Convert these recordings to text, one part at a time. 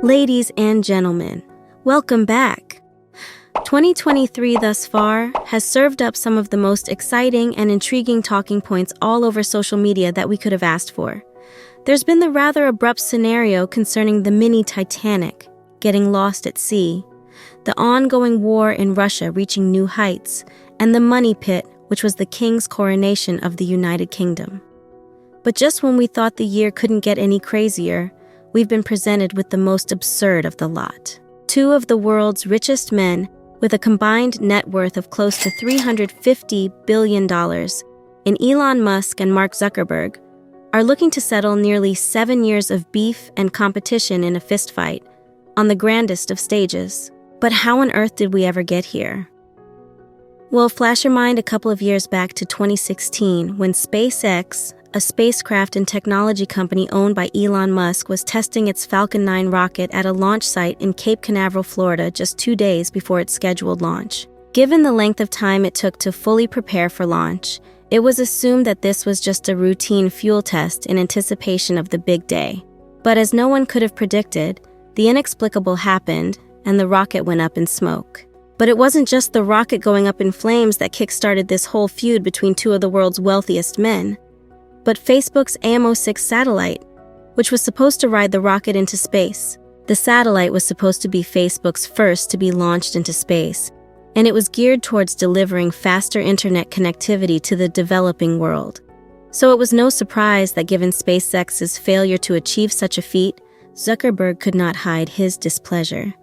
Ladies and gentlemen, welcome back. 2023 thus far has served up some of the most exciting and intriguing talking points all over social media that we could have asked for. There's been the rather abrupt scenario concerning the mini Titanic getting lost at sea, the ongoing war in Russia reaching new heights, and the money pit, which was the king's coronation of the United Kingdom. But just when we thought the year couldn't get any crazier, we've been presented with the most absurd of the lot. Two of the world's richest men, with a combined net worth of close to $350 billion, in Elon Musk and Mark Zuckerberg, are looking to settle nearly 7 years of beef and competition in a fistfight on the grandest of stages. But how on earth did we ever get here? Well, flash your mind a couple of years back to 2016 when SpaceX, a spacecraft and technology company owned by Elon Musk, was testing its Falcon 9 rocket at a launch site in Cape Canaveral, Florida, just 2 days before its scheduled launch. Given the length of time it took to fully prepare for launch, it was assumed that this was just a routine fuel test in anticipation of the big day. But as no one could have predicted, the inexplicable happened and the rocket went up in smoke. But it wasn't just the rocket going up in flames that kickstarted this whole feud between two of the world's wealthiest men, but Facebook's AMO-6 satellite, which was supposed to ride the rocket into space. The satellite was supposed to be Facebook's first to be launched into space, and it was geared towards delivering faster internet connectivity to the developing world. So it was no surprise that given SpaceX's failure to achieve such a feat, Zuckerberg could not hide his displeasure.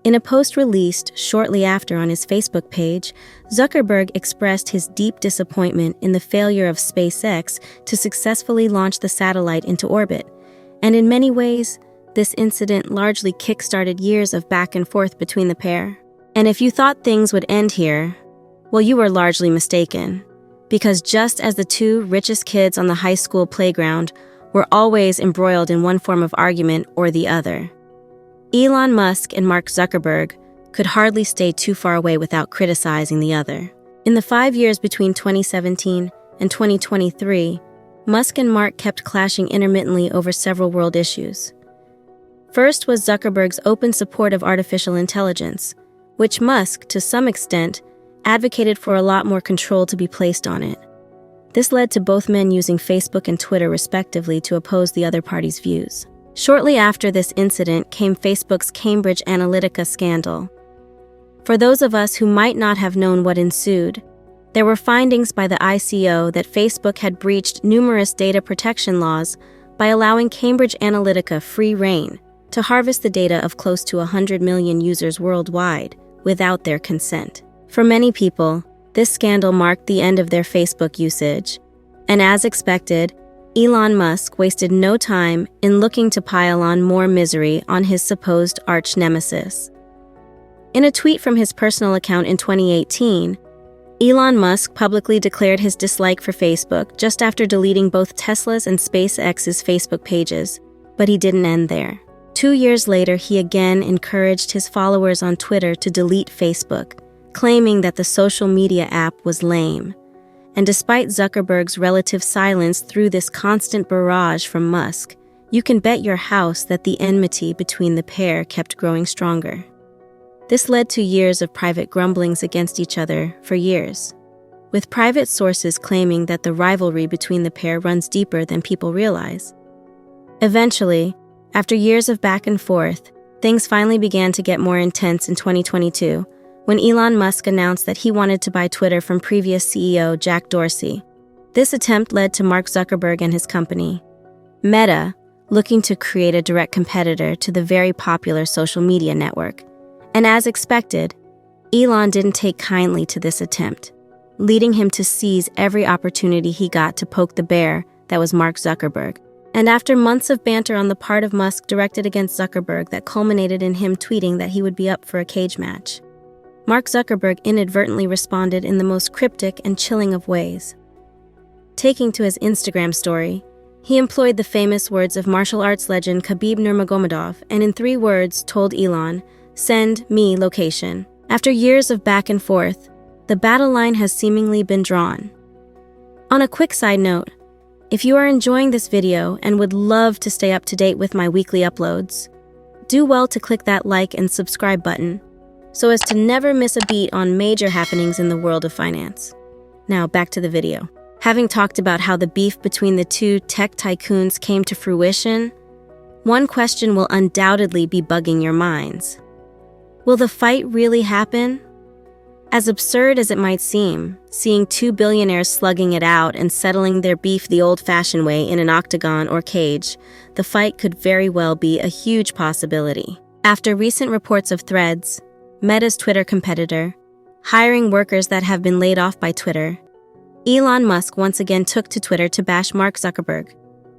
In a post released shortly after on his Facebook page, Zuckerberg expressed his deep disappointment in the failure of SpaceX to successfully launch the satellite into orbit. And in many ways, this incident largely kick-started years of back and forth between the pair. And if you thought things would end here, well, you were largely mistaken. Because just as the two richest kids on the high school playground were always embroiled in one form of argument or the other, Elon Musk and Mark Zuckerberg could hardly stay too far away without criticizing the other. In the 5 years between 2017 and 2023, Musk and Mark kept clashing intermittently over several world issues. First was Zuckerberg's open support of artificial intelligence, which Musk, to some extent, advocated for a lot more control to be placed on it. This led to both men using Facebook and Twitter respectively to oppose the other party's views. Shortly after this incident came Facebook's Cambridge Analytica scandal. For those of us who might not have known what ensued, there were findings by the ICO that Facebook had breached numerous data protection laws by allowing Cambridge Analytica free rein to harvest the data of close to 100 million users worldwide without their consent. For many people, this scandal marked the end of their Facebook usage, and as expected, Elon Musk wasted no time in looking to pile on more misery on his supposed arch-nemesis. In a tweet from his personal account in 2018, Elon Musk publicly declared his dislike for Facebook just after deleting both Tesla's and SpaceX's Facebook pages, but he didn't end there. 2 years later, he again encouraged his followers on Twitter to delete Facebook, claiming that the social media app was lame. And despite Zuckerberg's relative silence through this constant barrage from Musk, you can bet your house that the enmity between the pair kept growing stronger. This led to years of private grumblings against each other for years, with private sources claiming that the rivalry between the pair runs deeper than people realize. Eventually, after years of back and forth, things finally began to get more intense in 2022, when Elon Musk announced that he wanted to buy Twitter from previous CEO Jack Dorsey. This attempt led to Mark Zuckerberg and his company, Meta, looking to create a direct competitor to the very popular social media network. And as expected, Elon didn't take kindly to this attempt, leading him to seize every opportunity he got to poke the bear that was Mark Zuckerberg. And after months of banter on the part of Musk directed against Zuckerberg that culminated in him tweeting that he would be up for a cage match, Mark Zuckerberg inadvertently responded in the most cryptic and chilling of ways. Taking to his Instagram story, he employed the famous words of martial arts legend Khabib Nurmagomedov and in 3 words told Elon, "Send me location." After years of back and forth, the battle line has seemingly been drawn. On a quick side note, if you are enjoying this video and would love to stay up to date with my weekly uploads, do well to click that like and subscribe button so as to never miss a beat on major happenings in the world of finance. Now, back to the video. Having talked about how the beef between the two tech tycoons came to fruition, one question will undoubtedly be bugging your minds. Will the fight really happen? As absurd as it might seem, seeing two billionaires slugging it out and settling their beef the old-fashioned way in an octagon or cage, the fight could very well be a huge possibility. After recent reports of Threads, Meta's Twitter competitor, hiring workers that have been laid off by Twitter, Elon Musk once again took to Twitter to bash Mark Zuckerberg,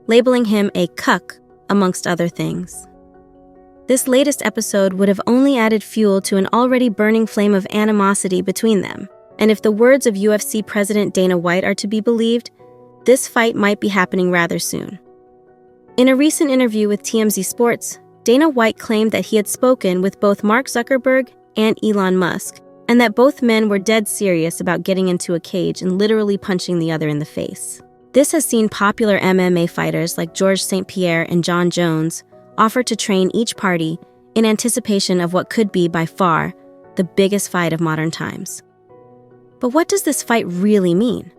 labeling him a cuck, amongst other things. This latest episode would have only added fuel to an already burning flame of animosity between them. And if the words of UFC President Dana White are to be believed, this fight might be happening rather soon. In a recent interview with TMZ Sports, Dana White claimed that he had spoken with both Mark Zuckerberg and Elon Musk, and that both men were dead serious about getting into a cage and literally punching the other in the face. This has seen popular MMA fighters like George St. Pierre and John Jones offer to train each party in anticipation of what could be, by far, the biggest fight of modern times. But what does this fight really mean?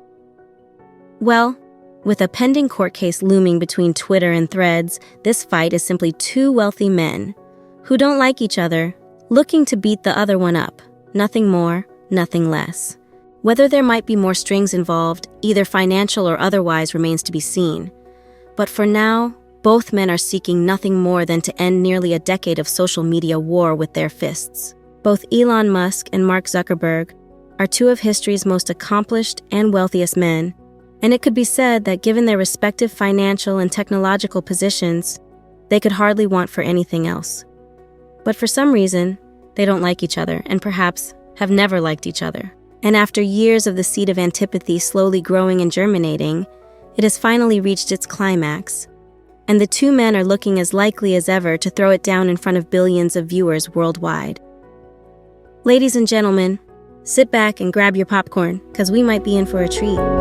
Well, with a pending court case looming between Twitter and Threads, this fight is simply two wealthy men who don't like each other, looking to beat the other one up. Nothing more, nothing less. Whether there might be more strings involved, either financial or otherwise, remains to be seen. But for now, both men are seeking nothing more than to end nearly a decade of social media war with their fists. Both Elon Musk and Mark Zuckerberg are two of history's most accomplished and wealthiest men, and it could be said that given their respective financial and technological positions, they could hardly want for anything else. But for some reason, they don't like each other, and perhaps have never liked each other. And after years of the seed of antipathy slowly growing and germinating, it has finally reached its climax, and the two men are looking as likely as ever to throw it down in front of billions of viewers worldwide. Ladies and gentlemen, sit back and grab your popcorn, because we might be in for a treat.